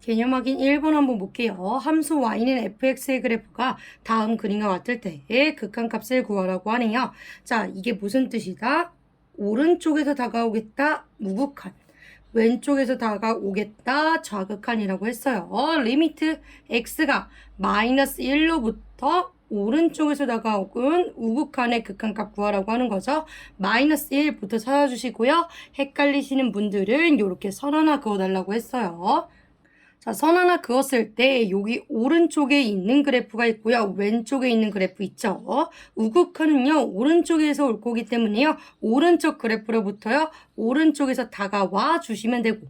개념 확인 1번 한번 볼게요. 함수 y는 fx의 그래프가 다음 그림과 같을 때의 극한값을 구하라고 하네요. 자, 이게 무슨 뜻이다? 오른쪽에서 다가오겠다, 우극한. 왼쪽에서 다가오겠다, 좌극한이라고 했어요. 리미트 x가 마이너스 1로부터 오른쪽에서 다가오는 우극한의 극한값 구하라고 하는 거죠. 마이너스 1부터 찾아주시고요. 헷갈리시는 분들은 이렇게 선 하나 그어달라고 했어요. 자, 선 하나 그었을 때 여기 오른쪽에 있는 그래프가 있고요. 왼쪽에 있는 그래프 있죠. 우극한은요. 오른쪽에서 올 거기 때문에요. 오른쪽 그래프로부터요. 오른쪽에서 다가와 주시면 되고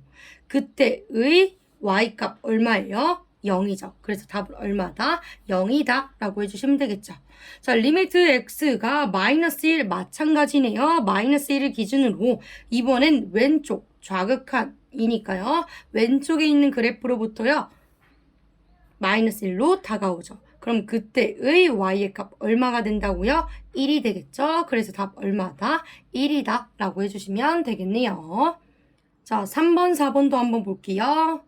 그때의 y값 얼마예요? 0이죠. 그래서 답은 얼마다? 0이다 라고 해주시면 되겠죠. 자, 리미트 x가 마이너스 1 마찬가지네요. 마이너스 1을 기준으로 이번엔 왼쪽 좌극한이니까요. 왼쪽에 있는 그래프로부터요. 마이너스 1로 다가오죠. 그럼 그때의 y의 값 얼마가 된다고요? 1이 되겠죠. 그래서 답 얼마다? 1이다 라고 해주시면 되겠네요. 자, 3번, 4번도 한번 볼게요.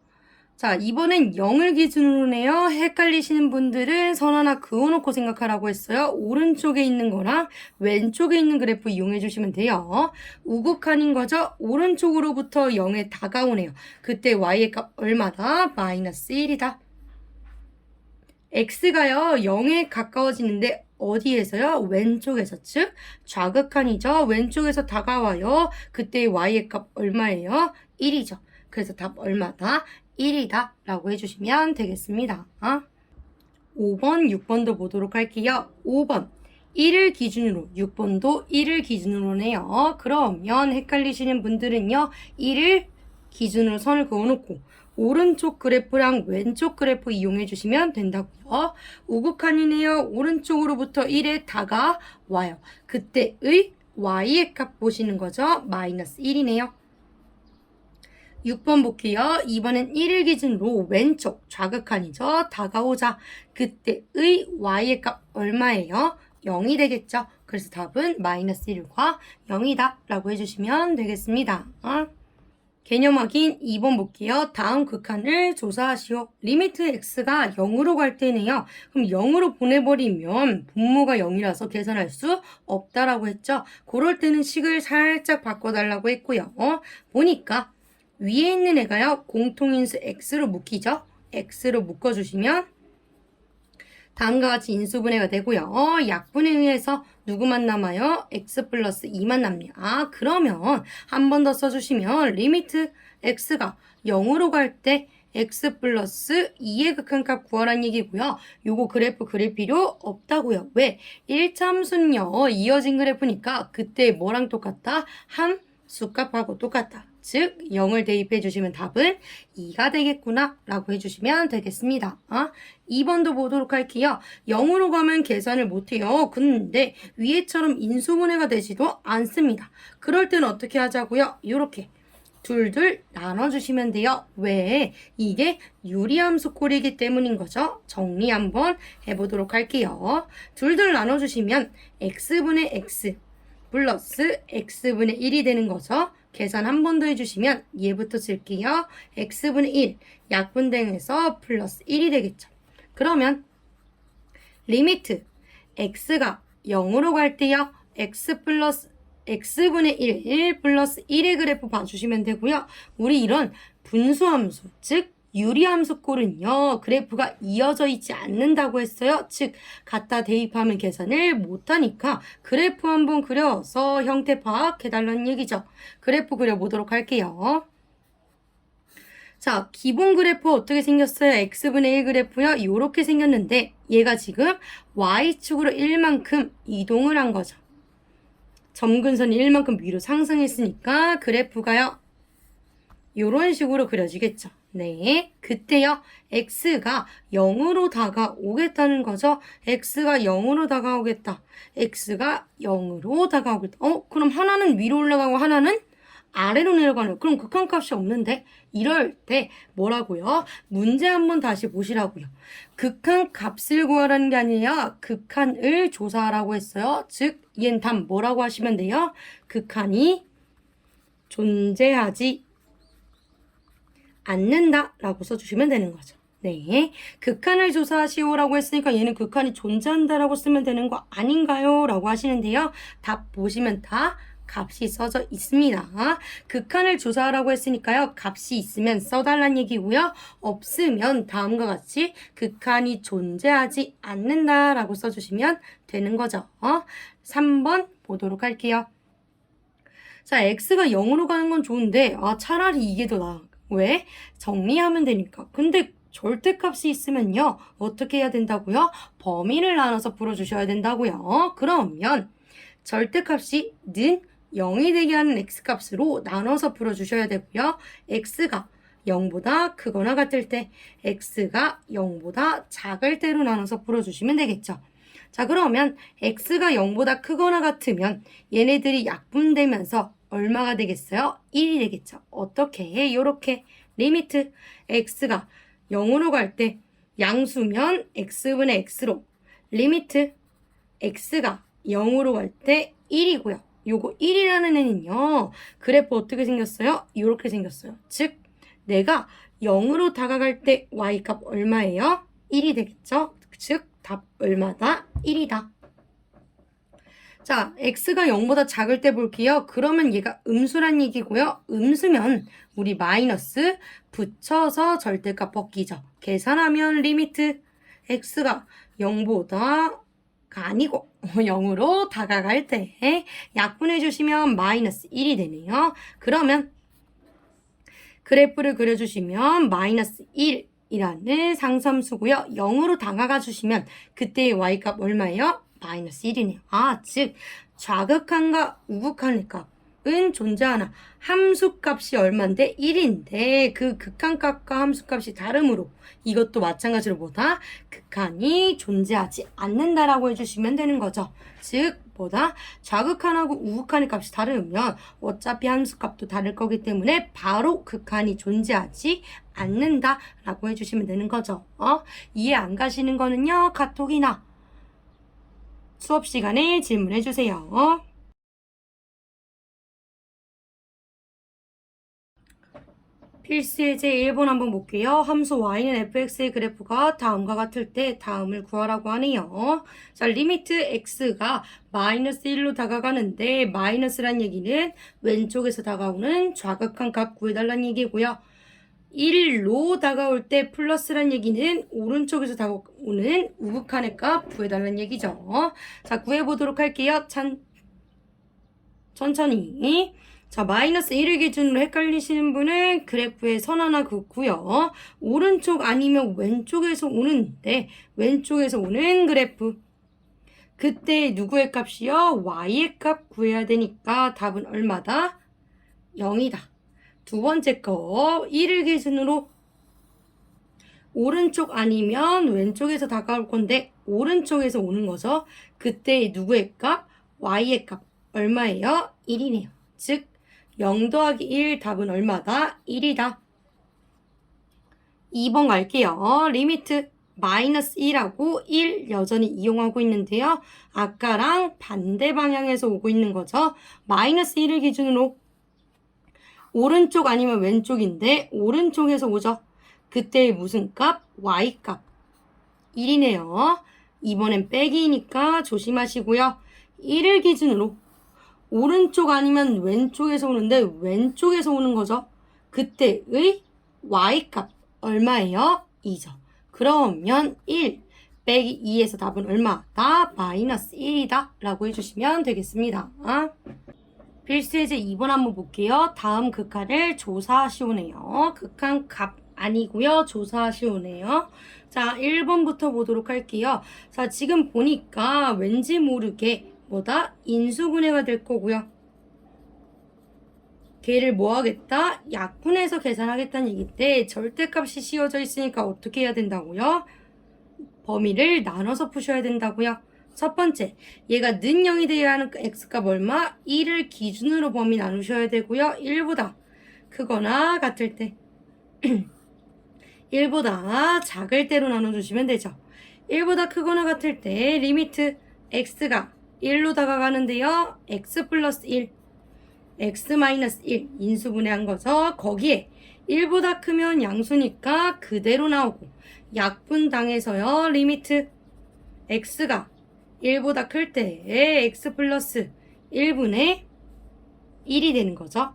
자, 이번엔 0을 기준으로네요. 헷갈리시는 분들은 선 하나 그어놓고 생각하라고 했어요. 오른쪽에 있는 거랑 왼쪽에 있는 그래프 이용해 주시면 돼요. 우극한인 거죠. 오른쪽으로부터 0에 다가오네요. 그때 y의 값 얼마다? 마이너스 1이다. x가요 0에 가까워지는데 어디에서요? 왼쪽에서, 즉 좌극한이죠. 왼쪽에서 다가와요. 그때 y의 값 얼마예요? 1이죠. 그래서 답 얼마다? 1이다 라고 해주시면 되겠습니다. 5번, 6번도 보도록 할게요. 5번 1을 기준으로, 6번도 1을 기준으로네요. 그러면 헷갈리시는 분들은요. 1을 기준으로 선을 그어놓고 오른쪽 그래프랑 왼쪽 그래프 이용해 주시면 된다고요. 우극한이네요. 오른쪽으로부터 1에 다가와요. 그때의 y의 값 보시는 거죠. 마이너스 1이네요. 6번 볼게요. 이번엔 1을 기준으로 왼쪽 좌극한이죠. 다가오자. 그때의 y의 값 얼마예요? 0이 되겠죠. 그래서 답은 마이너스 1과 0이다 라고 해주시면 되겠습니다. 개념 확인 2번 볼게요. 다음 극한을 조사하시오. 리미트 x가 0으로 갈 때네요. 그럼 0으로 보내버리면 분모가 0이라서 계산할 수 없다라고 했죠. 그럴 때는 식을 살짝 바꿔달라고 했고요. 보니까 위에 있는 애가요. 공통인수 x로 묶이죠. x로 묶어주시면 다음과 같이 인수분해가 되고요. 약분에 의해서 누구만 남아요? x 플러스 2만 남냐. 그러면 한 번 더 써주시면 리미트 x가 0으로 갈 때 x 플러스 2의 극한값 구하라는 얘기고요. 요거 그래프 그릴 필요 없다고요. 왜? 1차 함수는요. 이어진 그래프니까 그때 뭐랑 똑같다? 함수값하고 똑같다. 즉 0을 대입해 주시면 답은 2가 되겠구나 라고 해주시면 되겠습니다. 2번도 보도록 할게요. 0으로 가면 계산을 못해요. 근데 위에처럼 인수분해가 되지도 않습니다. 그럴 때는 어떻게 하자고요? 이렇게 둘둘 나눠주시면 돼요. 왜? 이게 유리함수 꼴이기 때문인 거죠. 정리 한번 해보도록 할게요. 둘둘 나눠주시면 x분의 x 플러스 x분의 1이 되는 거죠. 계산 한 번 더 해주시면 얘부터 쓸게요. x분의 1 약분되면서 플러스 1이 되겠죠. 그러면 리미트 x가 0으로 갈 때요. x분의 1 플러스 1의 그래프 봐주시면 되고요. 우리 이런 분수함수 즉 유리함수 꼴은요. 그래프가 이어져 있지 않는다고 했어요. 즉 갖다 대입하면 계산을 못하니까 그래프 한번 그려서 형태 파악해달라는 얘기죠. 그래프 그려보도록 할게요. 자, 기본 그래프 어떻게 생겼어요? x분의 1 그래프요. 이렇게 생겼는데 얘가 지금 y축으로 1만큼 이동을 한 거죠. 점근선이 1만큼 위로 상승했으니까 그래프가요. 이런 식으로 그려지겠죠. 네, 그때요. x가 0으로 다가오겠다는 거죠. x가 0으로 다가오겠다. x가 0으로 다가오겠다. 그럼 하나는 위로 올라가고 하나는 아래로 내려가는. 그럼 극한값이 없는데 이럴 때 뭐라고요? 문제 한번 다시 보시라고요. 극한값을 구하라는 게 아니라 극한을 조사하라고 했어요. 즉 얘는 답 뭐라고 하시면 돼요? 극한이 존재하지 않는다 라고 써주시면 되는 거죠. 네, 극한을 조사하시오라고 했으니까 얘는 극한이 존재한다라고 쓰면 되는 거 아닌가요? 라고 하시는데요. 답 보시면 다 값이 써져 있습니다. 극한을 조사하라고 했으니까요. 값이 있으면 써달란 얘기고요. 없으면 다음과 같이 극한이 존재하지 않는다라고 써주시면 되는 거죠. 3번 보도록 할게요. 자, x가 0으로 가는 건 좋은데 차라리 이게 더 나아. 왜? 정리하면 되니까. 근데 절대값이 있으면요. 어떻게 해야 된다고요? 범위를 나눠서 풀어주셔야 된다고요. 그러면 절대값이 는 0이 되게 하는 x값으로 나눠서 풀어주셔야 되고요. x가 0보다 크거나 같을 때 x가 0보다 작을 때로 나눠서 풀어주시면 되겠죠. 자, 그러면 x가 0보다 크거나 같으면 얘네들이 약분되면서 얼마가 되겠어요? 1이 되겠죠. 어떻게 해? 요렇게 리미트 x가 0으로 갈 때 양수면 x분의 x로 리미트 x가 0으로 갈 때 1이고요. 요거 1이라는 애는요. 그래프 어떻게 생겼어요? 이렇게 생겼어요. 즉 내가 0으로 다가갈 때 y값 얼마예요? 1이 되겠죠? 즉 답 얼마다? 1이다. 자, x가 0보다 작을 때 볼게요. 그러면 얘가 음수란 얘기고요. 음수면 우리 마이너스 붙여서 절대값 벗기죠. 계산하면 리미트 x가 0보다 아니고 0으로 다가갈 때 약분해 주시면 마이너스 1이 되네요. 그러면 그래프를 그려주시면 마이너스 1이라는 상수함수고요. 0으로 다가가 주시면 그때의 y값 얼마예요? 마이너스 1이네요. 즉 좌극한과 우극한 값은 존재하나 함수값이 얼마인데 1인데 그 극한값과 함수값이 다르므로 이것도 마찬가지로 뭐다? 극한이 존재하지 않는다라고 해주시면 되는 거죠. 즉 뭐다? 좌극한하고 우극한의 값이 다르면 어차피 함수값도 다를 거기 때문에 바로 극한이 존재하지 않는다라고 해주시면 되는 거죠. 이해 안 가시는 거는요. 카톡이나 수업 시간에 질문해 주세요. 필수 예제 1번 한번 볼게요. 함수 y는 fx의 그래프가 다음과 같을 때 다음을 구하라고 하네요. 자, 리미트 x가 마이너스 1로 다가가는데 마이너스란 얘기는 왼쪽에서 다가오는 좌극한 값 구해달라는 얘기고요. 1로 다가올 때 플러스란 얘기는 오른쪽에서 다가오는 우극한의 값 구해달라는 얘기죠. 자, 구해보도록 할게요. 천천히. 자, 마이너스 1을 기준으로 헷갈리시는 분은 그래프에 선 하나 긋고요. 오른쪽 아니면 왼쪽에서 오는데 왼쪽에서 오는 그래프. 그때 누구의 값이요? y의 값 구해야 되니까 답은 얼마다? 0이다. 두 번째 거 1을 기준으로 오른쪽 아니면 왼쪽에서 다가올 건데 오른쪽에서 오는 거죠. 그때 누구의 값? y의 값 얼마예요? 1이네요. 즉 0 더하기 1 답은 얼마다? 1이다. 2번 갈게요. 리미트 마이너스 1하고 1 여전히 이용하고 있는데요. 아까랑 반대 방향에서 오고 있는 거죠. 마이너스 1을 기준으로 오른쪽 아니면 왼쪽인데 오른쪽에서 오죠. 그때 무슨 값? y값 1이네요. 이번엔 빼기니까 조심하시고요. 1을 기준으로 오른쪽 아니면 왼쪽에서 오는데 왼쪽에서 오는 거죠. 그때의 y값 얼마예요? 2죠. 그러면 1 빼기 2에서 답은 얼마다? 마이너스 1이다 라고 해주시면 되겠습니다. 필수 예제 2번 한번 볼게요. 다음 극한을 조사하시오네요. 극한 값 아니고요. 조사하시오네요. 자, 1번부터 보도록 할게요. 자, 지금 보니까 왠지 모르게 뭐다? 인수분해가 될 거고요. 걔를 뭐 하겠다? 약분해서 계산하겠다는 얘기인데 절대값이 씌워져 있으니까 어떻게 해야 된다고요? 범위를 나눠서 푸셔야 된다고요. 첫 번째, 얘가 는 0이 되어야 하는 x값 얼마? 1을 기준으로 범위 나누셔야 되고요. 1보다 크거나 같을 때 1보다 작을 때로 나눠주시면 되죠. 1보다 크거나 같을 때 리미트 x가 1로 다가가는데요. x 플러스 1, x 마이너스 1 인수분해한 거죠. 거기에 1보다 크면 양수니까 그대로 나오고 약분당해서요. 리미트 x가 1보다 클 때에 x 플러스 1분의 1이 되는 거죠.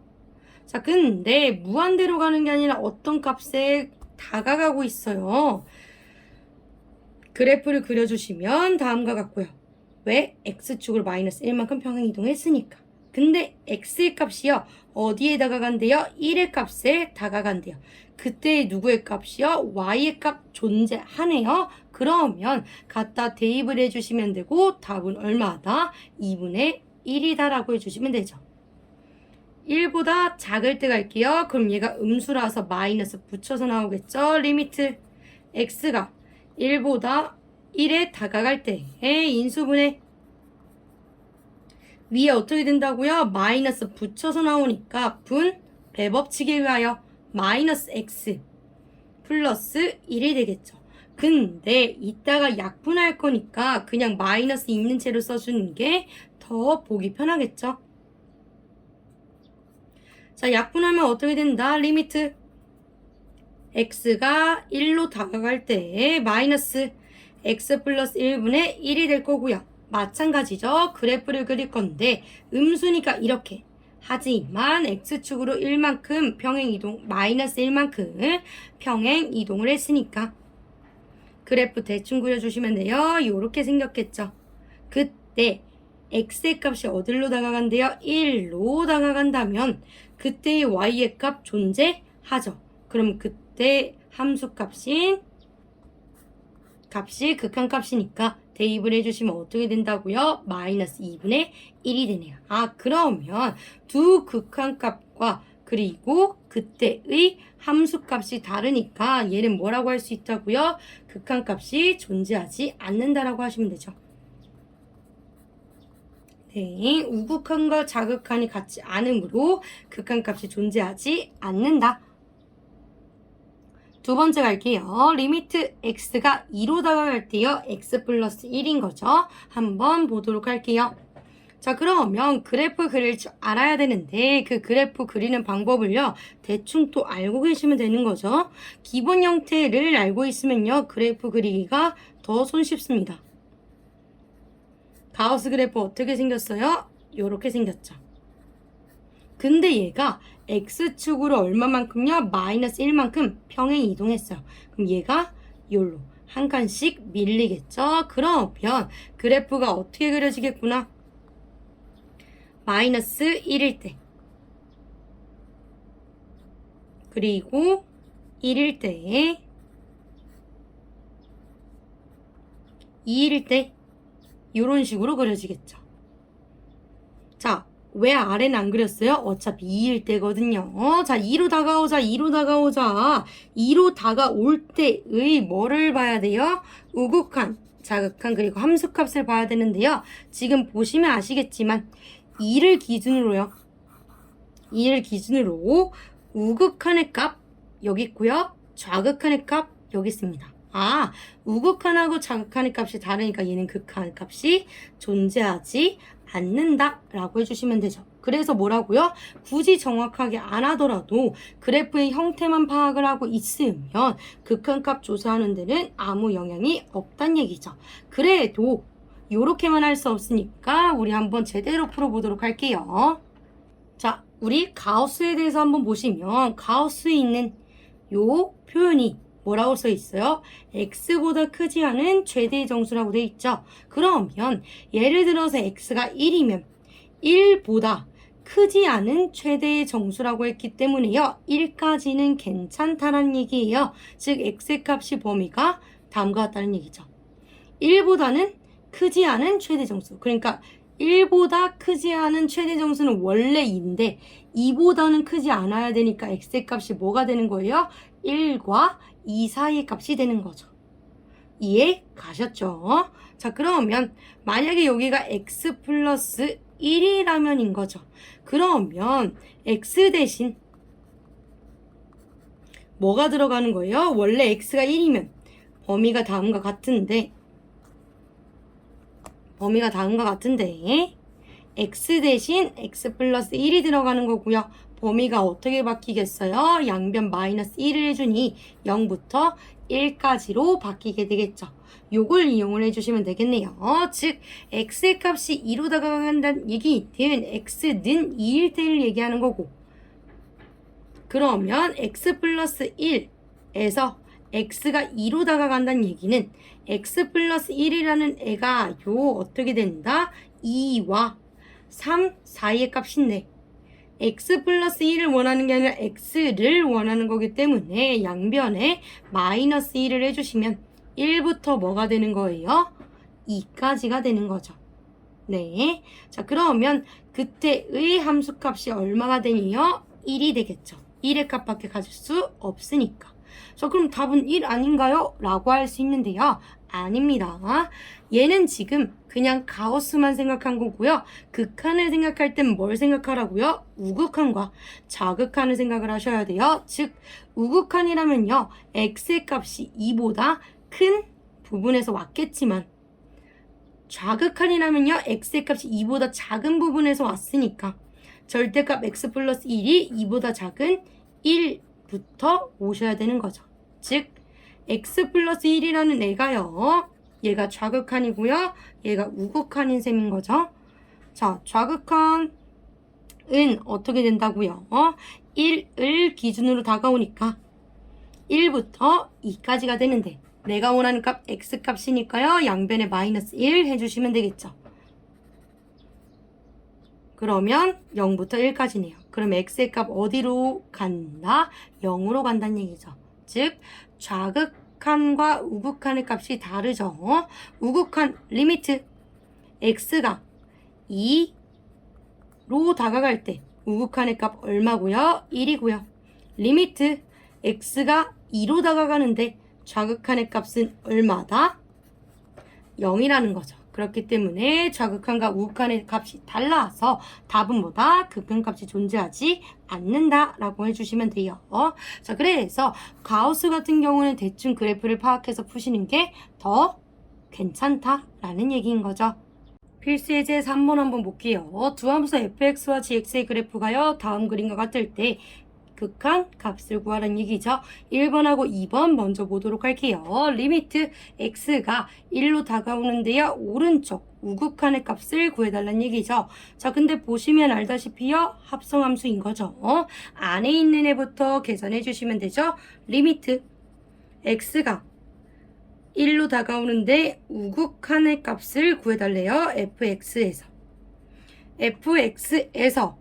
자, 근데 무한대로 가는 게 아니라 어떤 값에 다가가고 있어요. 그래프를 그려주시면 다음과 같고요. 왜? x축으로 마이너스 1만큼 평행 이동했으니까. 근데 x의 값이요. 어디에 다가간대요? 1의 값에 다가간대요. 그때 누구의 값이요? y의 값 존재하네요. 그러면 갖다 대입을 해주시면 되고 답은 얼마다? 2분의 1이다 라고 해주시면 되죠. 1보다 작을 때 갈게요. 그럼 얘가 음수라서 마이너스 붙여서 나오겠죠. 리미트 x가 1보다 1에 다가갈 때의 인수분해 위에 어떻게 된다고요? 마이너스 붙여서 나오니까 분 배법칙에 의하여 마이너스 x 플러스 1이 되겠죠. 근데 이따가 약분할 거니까 그냥 마이너스 있는 채로 써주는 게 더 보기 편하겠죠. 자, 약분하면 어떻게 된다? 리미트 x가 1로 다가갈 때 마이너스 x 플러스 1분의 1이 될 거고요. 마찬가지죠. 그래프를 그릴 건데 음수니까 이렇게. 하지만 x축으로 1만큼 평행 이동, 마이너스 1만큼 평행 이동을 했으니까 그래프 대충 그려주시면 돼요. 요렇게 생겼겠죠. 그때 x의 값이 어디로 다가간대요? 1로 다가간다면 그때의 y의 값 존재하죠. 그럼 그때 함수 값이 극한값이니까 대입을 해주시면 어떻게 된다고요? 마이너스 2분의 1이 되네요. 아, 그러면 두 극한값과 그리고 그때의 함수값이 다르니까 얘는 뭐라고 할 수 있다고요? 극한값이 존재하지 않는다라고 하시면 되죠. 네, 우극한과 자극한이 같지 않으므로 극한값이 존재하지 않는다. 두 번째 갈게요. 리미트 x가 2로 다가갈 때요. x 플러스 1인 거죠. 한번 보도록 할게요. 자, 그러면 그래프 그릴 줄 알아야 되는데 그 그래프 그리는 방법을요. 대충 또 알고 계시면 되는 거죠. 기본 형태를 알고 있으면요. 그래프 그리기가 더 손쉽습니다. 가우스 그래프 어떻게 생겼어요? 요렇게 생겼죠. 근데 얘가 x축으로 얼마만큼요? 마이너스 1만큼 평행 이동했어요. 그럼 얘가 요로 한 칸씩 밀리겠죠? 그러면 그래프가 어떻게 그려지겠구나? 마이너스 1일 때 그리고 1일 때 2일 때 이런 식으로 그려지겠죠. 자, 왜 아래는 안 그렸어요? 어차피 2일 때거든요. 자, 2로 다가오자. 2로 다가올 때의 뭐를 봐야 돼요? 우극한, 자극한, 그리고 함수값을 봐야 되는데요. 지금 보시면 아시겠지만 2를 기준으로 우극한의 값 여기 있고요. 좌극한의 값 여기 있습니다. 아, 우극한하고 자극한의 값이 다르니까 얘는 극한의 값이 존재하지 않는다라고 해주시면 되죠. 그래서 뭐라고요? 굳이 정확하게 안 하더라도 그래프의 형태만 파악을 하고 있으면 극한값 조사하는 데는 아무 영향이 없단 얘기죠. 그래도 요렇게만 할 수 없으니까 우리 한번 제대로 풀어보도록 할게요. 자, 우리 가우스에 대해서 한번 보시면 가우스에 있는 요 표현이 뭐라고 써 있어요? x보다 크지 않은 최대의 정수라고 돼 있죠. 그러면 예를 들어서 x가 1이면 1보다 크지 않은 최대의 정수라고 했기 때문에요. 1까지는 괜찮다는 얘기예요. 즉 x의 값이 범위가 다음과 같다는 얘기죠. 1보다는 크지 않은 최대 정수. 그러니까 1보다 크지 않은 최대 정수는 원래 2인데 2보다는 크지 않아야 되니까 x의 값이 뭐가 되는 거예요? 1과 2 사이의 값이 되는 거죠. 이해 가셨죠? 자, 그러면 만약에 여기가 x 플러스 1이라면인 거죠. 그러면 x 대신 뭐가 들어가는 거예요? 원래 x가 1이면 범위가 다음과 같은데 x 대신 x 플러스 1이 들어가는 거고요. 범위가 어떻게 바뀌겠어요? 양변 마이너스 1을 해주니 0부터 1까지로 바뀌게 되겠죠. 요걸 이용을 해주시면 되겠네요. 즉 x의 값이 2로 다가간다는 얘기든 x는 2일 때를 얘기하는 거고, 그러면 x 플러스 1에서 x가 2로 다가간다는 얘기는 x 플러스 1이라는 애가 요 어떻게 된다? 2와 3 사이의 값인데 x 플러스 1을 원하는 게 아니라 x를 원하는 거기 때문에 양변에 마이너스 1을 해주시면 1부터 뭐가 되는 거예요? 2까지가 되는 거죠. 네. 자, 그러면 그때의 함수값이 얼마가 되니요? 1이 되겠죠. 1의 값밖에 가질 수 없으니까. 자, 그럼 답은 1 아닌가요? 라고 할 수 있는데요. 아닙니다. 얘는 지금 그냥 가우스만 생각한 거고요. 극한을 생각할 땐 뭘 생각하라고요? 우극한과 좌극한을 생각을 하셔야 돼요. 즉 우극한이라면요, x의 값이 2보다 큰 부분에서 왔겠지만, 좌극한이라면요, x의 값이 2보다 작은 부분에서 왔으니까 절대값 x 플러스 1이 2보다 작은 1부터 오셔야 되는 거죠. 즉 x 플러스 1이라는 애가요, 얘가 좌극한이고요, 얘가 우극한인 셈인 거죠. 자, 좌극한은 어떻게 된다고요? 1을 기준으로 다가오니까 1부터 2까지가 되는데 내가 원하는 값 x 값이니까요, 양변에 마이너스 1 해주시면 되겠죠. 그러면 0부터 1까지네요. 그럼 x의 값 어디로 간다? 0으로 간다는 얘기죠. 즉 좌극한과 우극한의 값이 다르죠. 우극한 리미트 x가 2로 다가갈 때 우극한의 값 얼마고요? 1이고요. 리미트 x가 2로 다가가는데 좌극한의 값은 얼마다? 0이라는 거죠. 그렇기 때문에 좌극한과 우극한의 값이 달라서 답은 뭐다? 극한값이 존재하지 않는다라고 해주시면 돼요. 자, 그래서 가우스 같은 경우는 대충 그래프를 파악해서 푸시는 게 더 괜찮다라는 얘기인 거죠. 필수 예제 3번 한번 볼게요. 두 함수 fx와 gx의 그래프가요, 다음 그림과 같을 때 극한 값을 구하라는 얘기죠. 1번하고 2번 먼저 보도록 할게요. 리미트 x가 1로 다가오는데요, 오른쪽 우극한의 값을 구해달라는 얘기죠. 자, 근데 보시면 알다시피요, 합성함수인 거죠. 안에 있는 애부터 계산해 주시면 되죠. 리미트 x가 1로 다가오는데 우극한의 값을 구해달래요. fx에서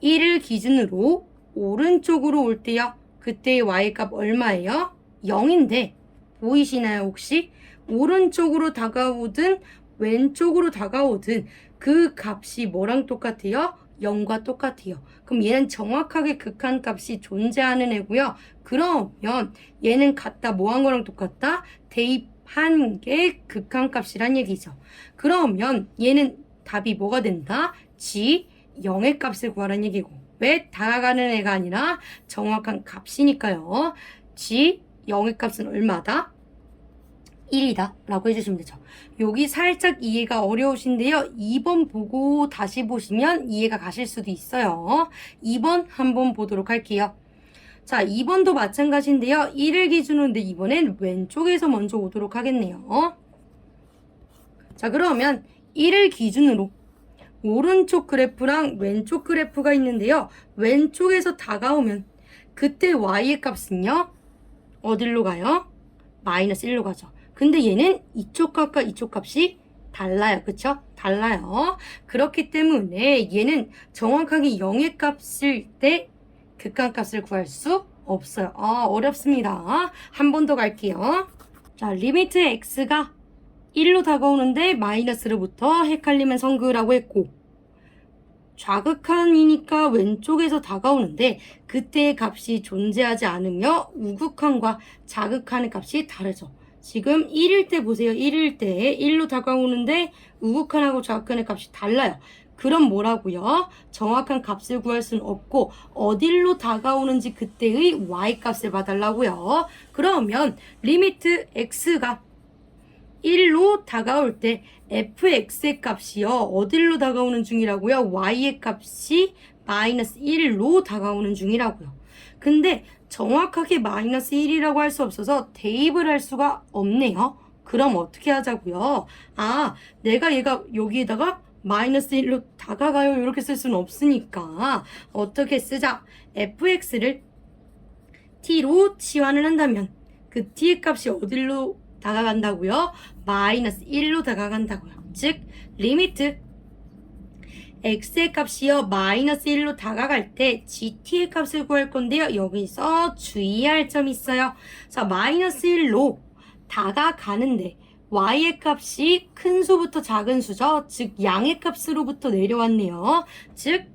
1을 기준으로 오른쪽으로 올 때요, 그때의 y 값 얼마예요? 0인데 보이시나요 혹시? 오른쪽으로 다가오든 왼쪽으로 다가오든 그 값이 뭐랑 똑같아요? 0과 똑같아요. 그럼 얘는 정확하게 극한값이 존재하는 애고요. 그러면 얘는 같다, 뭐한 거랑 똑같다? 대입한 게 극한값이란 얘기죠. 그러면 얘는 답이 뭐가 된다? g 0의 값을 구하라는 얘기고, 왜? 다가가는 애가 아니라 정확한 값이니까요. g 0의 값은 얼마다? 1이다 라고 해주시면 되죠. 여기 살짝 이해가 어려우신데요, 2번 보고 다시 보시면 이해가 가실 수도 있어요. 2번 한번 보도록 할게요. 자, 2번도 마찬가지인데요, 1을 기준으로, 근데 이번엔 왼쪽에서 먼저 오도록 하겠네요. 자, 그러면 1을 기준으로 오른쪽 그래프랑 왼쪽 그래프가 있는데요, 왼쪽에서 다가오면 그때 y의 값은요, 어디로 가요? 마이너스 1로 가죠. 근데 얘는 이쪽 값과 이쪽 값이 달라요. 그쵸? 달라요. 그렇기 때문에 얘는 정확하게 0의 값일 때 극한값을 구할 수 없어요. 어렵습니다. 한 번 더 갈게요. 자, 리미트 x가 1로 다가오는데 마이너스로부터 헷갈리면 성그라고 했고, 좌극한이니까 왼쪽에서 다가오는데 그때의 값이 존재하지 않으며 우극한과 좌극한의 값이 다르죠. 지금 1일 때 보세요. 1일 때 1로 다가오는데 우극한하고 좌극한의 값이 달라요. 그럼 뭐라고요? 정확한 값을 구할 수는 없고 어디로 다가오는지 그때의 y 값을 봐달라고요. 그러면 리미트 x가 1로 다가올 때 fx의 값이요. 어디로 다가오는 중이라고요? y의 값이 마이너스 1로 다가오는 중이라고요. 근데 정확하게 마이너스 1이라고 할 수 없어서 대입을 할 수가 없네요. 그럼 어떻게 하자고요? 내가 얘가 여기에다가 마이너스 1로 다가가요. 이렇게 쓸 수는 없으니까 어떻게 쓰자? fx를 t로 치환을 한다면 그 t의 값이 어디로 다가간다고요? 마이너스 1로 다가간다고요. 즉 리미트 x의 값이요 마이너스 1로 다가갈 때 gt의 값을 구할 건데요. 여기서 주의할 점이 있어요. 자, 마이너스 1로 다가가는데 y의 값이 큰 수부터 작은 수죠. 즉 양의 값으로부터 내려왔네요. 즉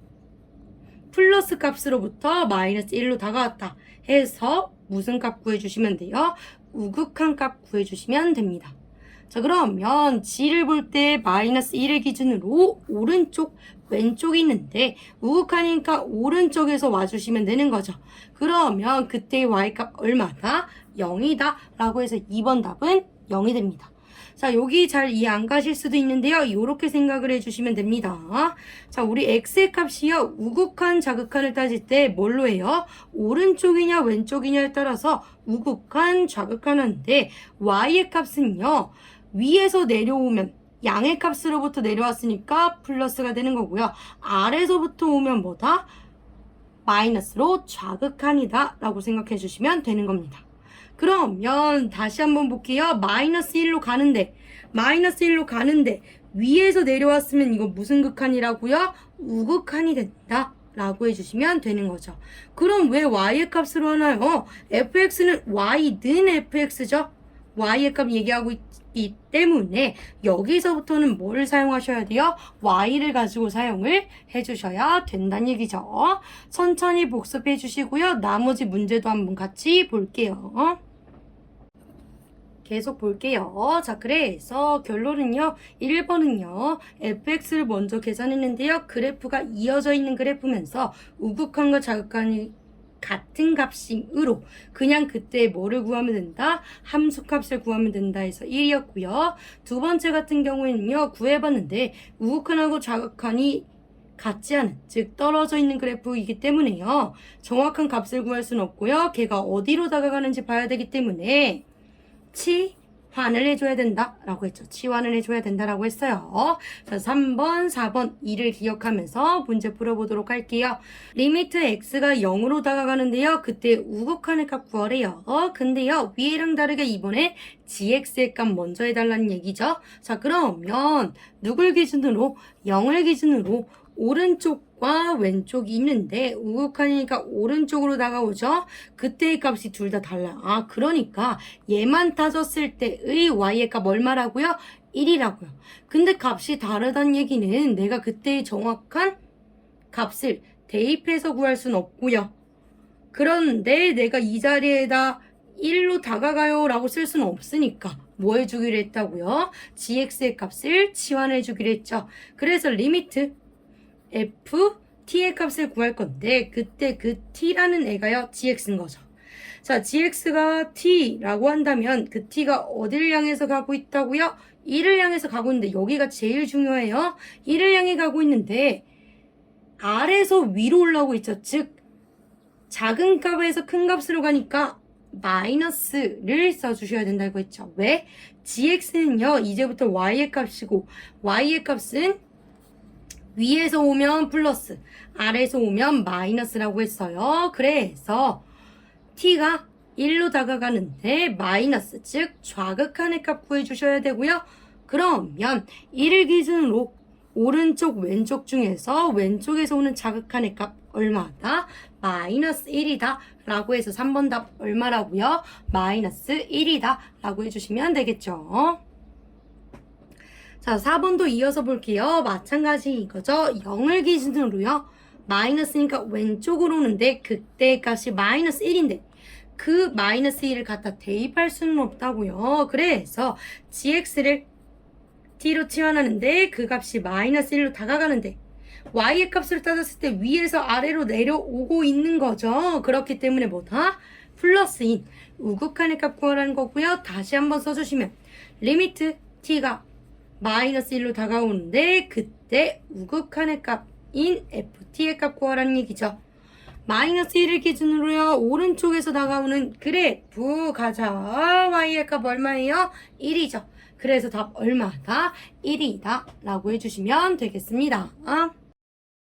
플러스 값으로부터 마이너스 1로 다가왔다 해서 무슨 값 구해주시면 돼요? 우극한 값 구해주시면 됩니다. 자, 그러면 g를 볼 때 마이너스 1을 기준으로 오른쪽 왼쪽이 있는데 우극하니까 오른쪽에서 와주시면 되는 거죠. 그러면 그때의 y값 얼마다? 0이다 라고 해서 2번 답은 0이 됩니다. 자, 여기 잘 이해 안 가실 수도 있는데요. 이렇게 생각을 해주시면 됩니다. 자, 우리 x의 값이요. 우극한, 자극한을 따질 때 뭘로 해요? 오른쪽이냐 왼쪽이냐에 따라서 우극한, 자극한 하는데 y의 값은요. 위에서 내려오면 양의 값으로부터 내려왔으니까 플러스가 되는 거고요. 아래서부터 오면 뭐다? 마이너스로 좌극한이다 라고 생각해 주시면 되는 겁니다. 그러면 다시 한번 볼게요. 마이너스 1로 가는데 위에서 내려왔으면 이거 무슨 극한이라고요? 우극한이 된다 라고 해주시면 되는 거죠. 그럼 왜 y의 값으로 하나요? fx는 y는 fx죠. y의 값 얘기하고 있기 때문에 여기서부터는 뭘 사용하셔야 돼요? y를 가지고 사용을 해주셔야 된다는 얘기죠. 천천히 복습해 주시고요. 나머지 문제도 한번 같이 볼게요. 계속 볼게요. 자, 그래서 결론은요. 1번은요. fx를 먼저 계산했는데요. 그래프가 이어져 있는 그래프면서 우극한과 자극한이 같은 값이므로 그냥 그때 뭐를 구하면 된다? 함수값을 구하면 된다 해서 1이었고요. 두 번째 같은 경우에는요. 구해봤는데 우극한하고 자극한이 같지 않은, 즉 떨어져 있는 그래프이기 때문에요. 정확한 값을 구할 수는 없고요. 걔가 어디로 다가가는지 봐야 되기 때문에 치환을 해줘야 된다 라고 했죠. 치환을 해줘야 된다라고 했어요. 자, 3번, 4번 2를 기억하면서 문제 풀어보도록 할게요. 리미트 x가 0으로 다가가는데요. 그때 우극한의 값 구하래요. 근데요. 위에랑 다르게 이번에 gx의 값 먼저 해달라는 얘기죠. 자, 그러면 누굴 기준으로? 0을 기준으로 오른쪽과 왼쪽이 있는데 우극하니까 오른쪽으로 다가오죠. 그때의 값이 둘 다 달라. 그러니까 얘만 따졌을 때의 y의 값 얼마라고요? 1이라고요. 근데 값이 다르다는 얘기는 내가 그때의 정확한 값을 대입해서 구할 수는 없고요. 그런데 내가 이 자리에다 1로 다가가요 라고 쓸 수는 없으니까 뭐 해주기로 했다고요? gx의 값을 치환해 주기로 했죠. 그래서 리미트 f, t의 값을 구할 건데 그때 그 t라는 애가요 gx인 거죠. 자, gx가 t라고 한다면 그 t가 어디를 향해서 가고 있다고요? 1을 향해서 가고 있는데 여기가 제일 중요해요. 1을 향해 가고 있는데 아래에서 위로 올라오고 있죠. 즉 작은 값에서 큰 값으로 가니까 마이너스를 써주셔야 된다고 했죠. 왜? gx는요 이제부터 y의 값이고 y의 값은 위에서 오면 플러스, 아래에서 오면 마이너스라고 했어요. 그래서 t가 1로 다가가는데 마이너스, 즉 좌극한의 값 구해주셔야 되고요. 그러면 1을 기준으로 오른쪽, 왼쪽 중에서 왼쪽에서 오는 자극한의 값 얼마다? 마이너스 1이다 라고 해서 3번 답 얼마라고요? 마이너스 1이다 라고 해주시면 되겠죠. 자, 4번도 이어서 볼게요. 마찬가지 이거죠. 0을 기준으로요. 마이너스니까 왼쪽으로 오는데 그때 값이 마이너스 1인데 그 마이너스 1을 갖다 대입할 수는 없다고요. 그래서 gx를 t로 치환하는데 그 값이 마이너스 1로 다가가는데 y의 값을 따졌을 때 위에서 아래로 내려오고 있는 거죠. 그렇기 때문에 뭐다? 플러스인 우극한의 값 구하라는 거고요. 다시 한번 써주시면 리미트 t가 마이너스 1로 다가오는데 그때 우극한의 값인 ft의 값 구하라는 얘기죠. 마이너스 1을 기준으로요. 오른쪽에서 다가오는 그래프 가자. y의 값 얼마예요? 1이죠. 그래서 답 얼마다? 1이다 라고 해주시면 되겠습니다.